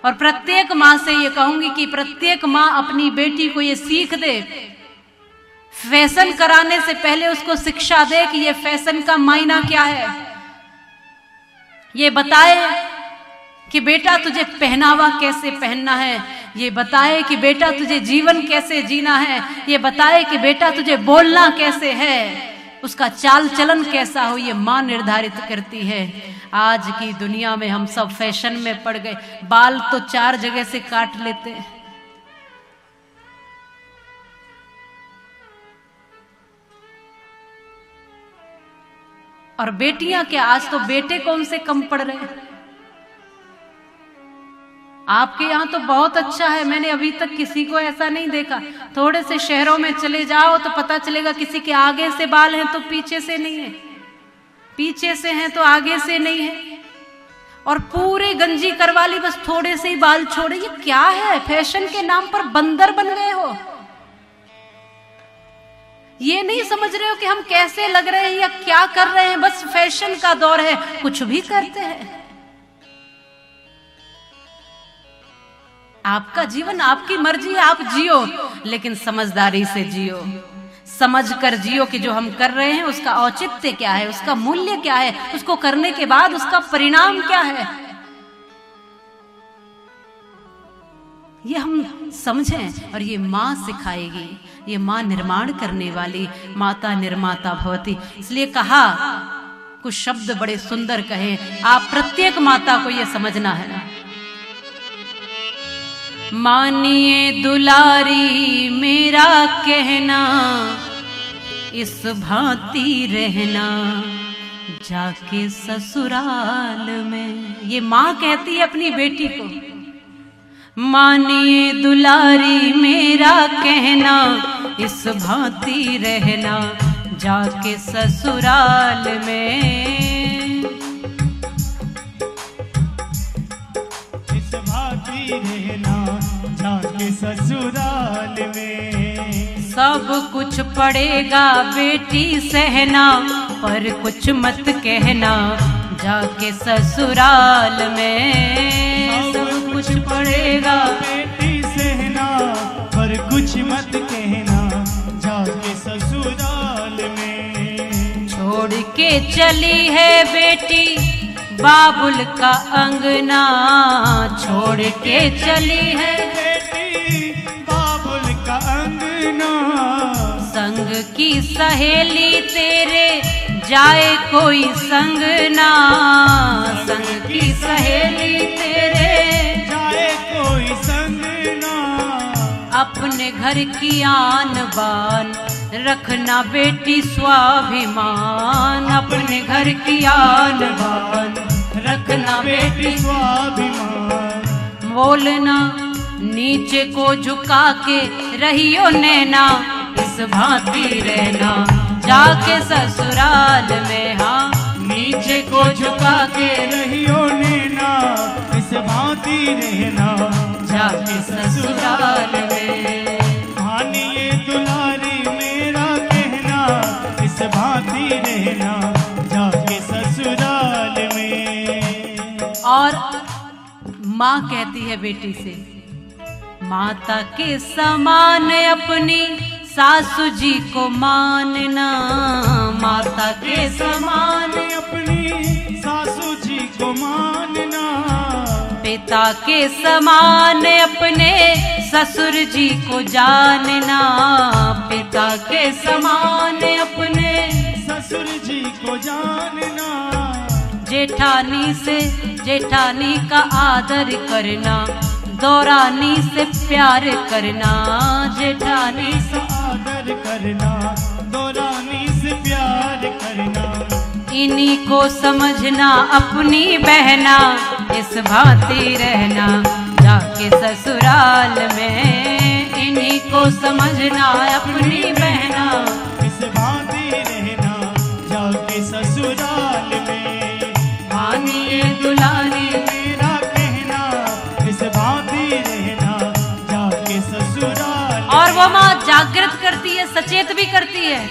और प्रत्येक माँ से ये कहूंगी कि प्रत्येक माँ अपनी बेटी को ये सीख दे, फैशन कराने से पहले उसको शिक्षा दे कि ये फैशन का मायना क्या है। ये बताए कि बेटा तुझे पहनावा कैसे पहनना है, ये बताए कि बेटा तुझे जीवन कैसे जीना है, ये बताए कि बेटा तुझे बोलना कैसे है, उसका चाल चलन कैसा हो, ये माँ निर्धारित करती है। आज की दुनिया में हम सब फैशन में पड़ गए, बाल तो 4 जगह से काट लेते हैं। और बेटियां क्या, आज तो बेटे कौन से कम पड़ रहे हैं। आपके यहाँ तो बहुत अच्छा है, मैंने अभी तक किसी को ऐसा नहीं देखा। थोड़े से शहरों में चले जाओ तो पता चलेगा किसी के आगे से बाल हैं तो पीछे से नहीं है, पीछे से हैं तो आगे से नहीं है, और पूरे गंजी करवा ली, बस थोड़े से ही बाल छोड़े। ये क्या है? फैशन के नाम पर बंदर बन गए हो। ये नहीं समझ रहे हो कि हम कैसे लग रहे हैं या क्या कर रहे हैं। बस फैशन का दौर है, कुछ भी करते हैं। आपका जीवन आपकी मर्जी है, आप जियो, लेकिन समझदारी से जियो, समझ कर जियो कि जो हम कर रहे हैं उसका औचित्य क्या है, उसका मूल्य क्या है, उसको करने के बाद उसका परिणाम क्या है, ये हम समझें। और ये माँ सिखाएगी, ये माँ निर्माण करने वाली, माता निर्माता भवती। इसलिए कहा, कुछ शब्द बड़े सुंदर कहे, आप प्रत्येक माता को ये समझना है। मानिए दुलारी मेरा कहना, इस भांति रहना जाके ससुराल में। ये माँ कहती है अपनी बेटी को, मानिए दुलारी मेरा कहना, इस भांति रहना जाके ससुराल में। इस भांति रहना जाके ससुराल में। सब कुछ पड़ेगा बेटी सहना, पर कुछ मत कहना जाके ससुराल में। सब कुछ पड़ेगा बेटी सहना, पर कुछ मत कहना जाके ससुराल में। छोड़ के चली है बेटी बाबुल का अंगना, छोड़ के चली है बेटी बाबुल का अंगना। संग की सहेली तेरे जाए कोई संग ना, संग की सहेली तेरे जाए कोई संग ना। अपने घर की आन बान रखना बेटी स्वाभिमान, अपने घर की आन बान रखना बेटी स्वाभिमान। बोलना नीचे को झुका के रहियो नैना, इस भांति रहना जाके ससुराल में। हाँ, नीचे को झुका के रहियो नैना, इस भांति रहना जाके ससुराल में। मानिए दुलारी मेरा कहना, इस भांति रहना जाके ससुराल में। और माँ कहती है बेटी से, माता के समान अपनी सासू जी को मानना, माता के समान अपनी सासू जी को मानना। पिता के समान अपने ससुर जी को जानना, पिता के समान अपने ससुर जी को जानना। जेठानी से जेठानी का आदर करना, दौरानी से प्यार करना, जेठानी से आदर करना, दौरानी से प्यार करना। इन्हीं को समझना अपनी बहना, इस भांति रहना जाके ससुराल में। इन्हीं को समझना अपनी बहना, इस भांति रहना जाके ससुराल में। मानिए दुलारी मेरा कहना, इस भांति रहना जाके ससुराल। और वो माँ जागृत करती है, सचेत भी करती है।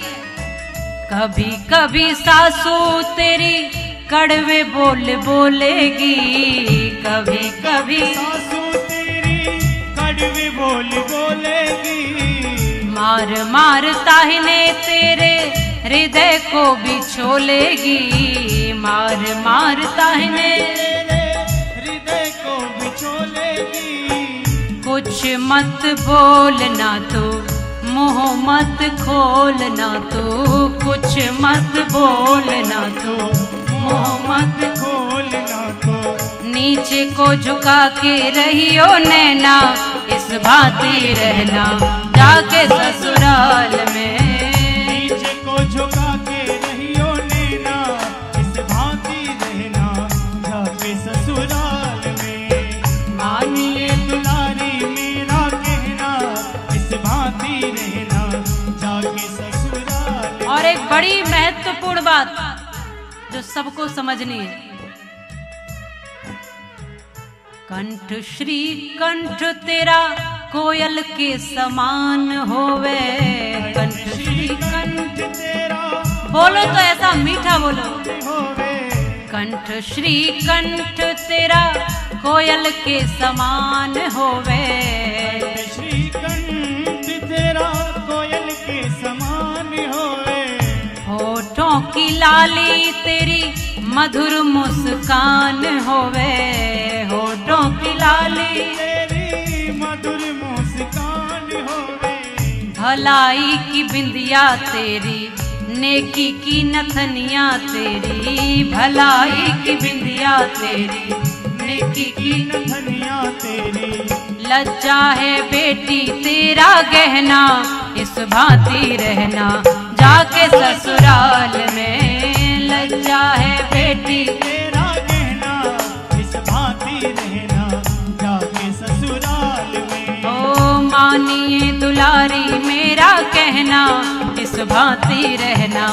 कभी कभी सासू तेरी कड़वे बोल बोलेगी, कभी कभी सासू कड़वी बोली बोलेगी, मार मार ताहने तेरे हृदय को बिछोलेगी, मार मार ताहने तेरे हृदय को बिछोलेगी। कुछ मत बोलना तू, मुँह मत खोलना तू, कुछ मत बोलना तू, मुँह मत खोलना तो, नीचे को झुका के रहियो नैना, इस भांति रहना जाके ससुराल में। नीचे को झुका के रहियो नैना, इस भांति रहना जाके ससुराल में। मानिए दुलारी मेरा कहना, इस भांति रहना जाके ससुराल में। और एक बड़ी महत्वपूर्ण बात जो सबको समझनी है, कंठ श्री कंठ तेरा कोयल के समान होवे, कंठ श्री कंठ तेरा बोलो तो ऐसा मीठा बोलो, होवे। कंठ श्री कंठ तेरा कोयल के समान होवे, श्री कंठ तेरा कोयल के समान होवे। होठों की लाली तेरी मधुर मुस्कान होवे, होठों की लाली तेरी मधुर मुस्कान होवे। भलाई की बिंदिया तेरी, नेकी की नथनिया तेरी, भलाई की बिंदिया तेरी, नेकी की धनिया तेरी। लज्जा है बेटी तेरा गहना, इस भांति रहना जाके ससुराल में। लज्जा है बेटी तेरा कहना, इस भांति रहना जाके ससुराल में। ओ मानिए दुलारी मेरा कहना, इस भांति रहना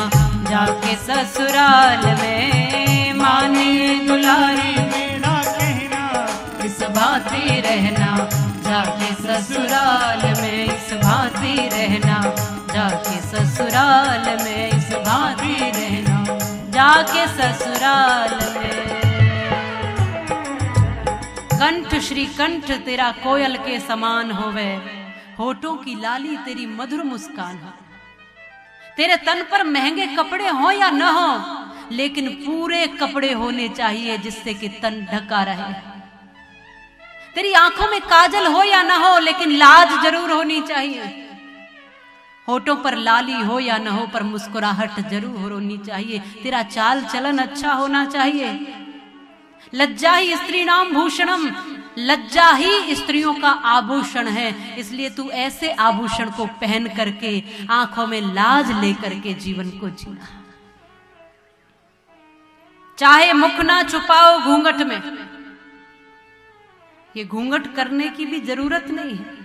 जाके ससुराल में। मानिए दुलारी मेरा कहना, इस भांति रहना जाके ससुराल में, इस भांति रहना जाके ससुराल में, इस भांति रहना जाके ससुराल में। कंठ श्री कंठ तेरा कोयल के समान होवे, होठों की लाली तेरी मधुर मुस्कान हो। तेरे तन पर महंगे कपड़े हो या न हो, लेकिन पूरे कपड़े होने चाहिए जिससे कि तन ढका रहे। तेरी आंखों में काजल हो या ना हो, लेकिन लाज जरूर होनी चाहिए। होठों पर लाली हो या ना हो, पर मुस्कुराहट जरूर होनी चाहिए। तेरा चाल चलन अच्छा होना चाहिए। लज्जा ही स्त्री नाम भूषणम, लज्जा ही स्त्रियों का आभूषण है। इसलिए तू ऐसे आभूषण को पहन करके आंखों में लाज लेकर के जीवन को जीना। चाहे मुख ना छुपाओ घूंघट में, ये घूंघट करने की भी जरूरत नहीं है।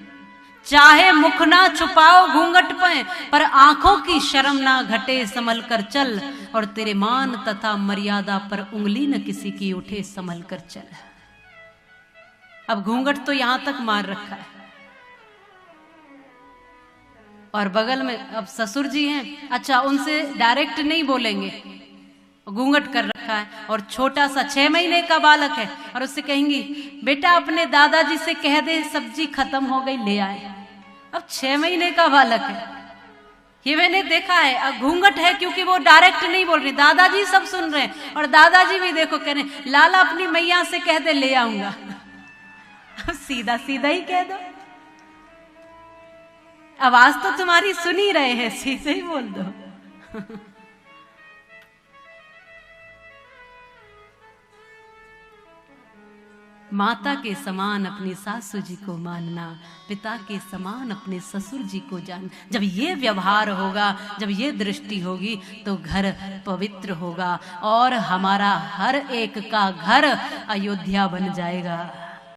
चाहे मुख ना छुपाओ घूंघट पे, पर आंखों की शर्म ना घटे, संभल कर चल। और तेरे मान तथा मर्यादा पर उंगली न किसी की उठे, संभल कर चल। अब घूंघट तो यहां तक मार रखा है, और बगल में अब ससुर जी हैं, अच्छा उनसे डायरेक्ट नहीं बोलेंगे, घूंघट कर रखा है। और छोटा सा 6 महीने का बालक है, और उससे कहेंगी बेटा अपने दादाजी से कह दे सब्जी खत्म हो गई ले आए। अब 6 महीने का बालक है, ये मैंने देखा है। अब घूंघट है क्योंकि वो डायरेक्ट नहीं बोल रही, दादाजी सब सुन रहे हैं, और दादाजी भी देखो कह रहे लाला अपनी मैया से कह दे ले आऊंगा। सीधा सीधा ही कह दो, आवाज तो तुम्हारी सुन ही रहे हैं, सीधे ही बोल दो। माता के समान अपनी सासू जी को मानना, पिता के समान अपने ससुर जी को जान। जब ये व्यवहार होगा, जब ये दृष्टि होगी, तो घर पवित्र होगा और हमारा हर एक का घर अयोध्या बन जाएगा।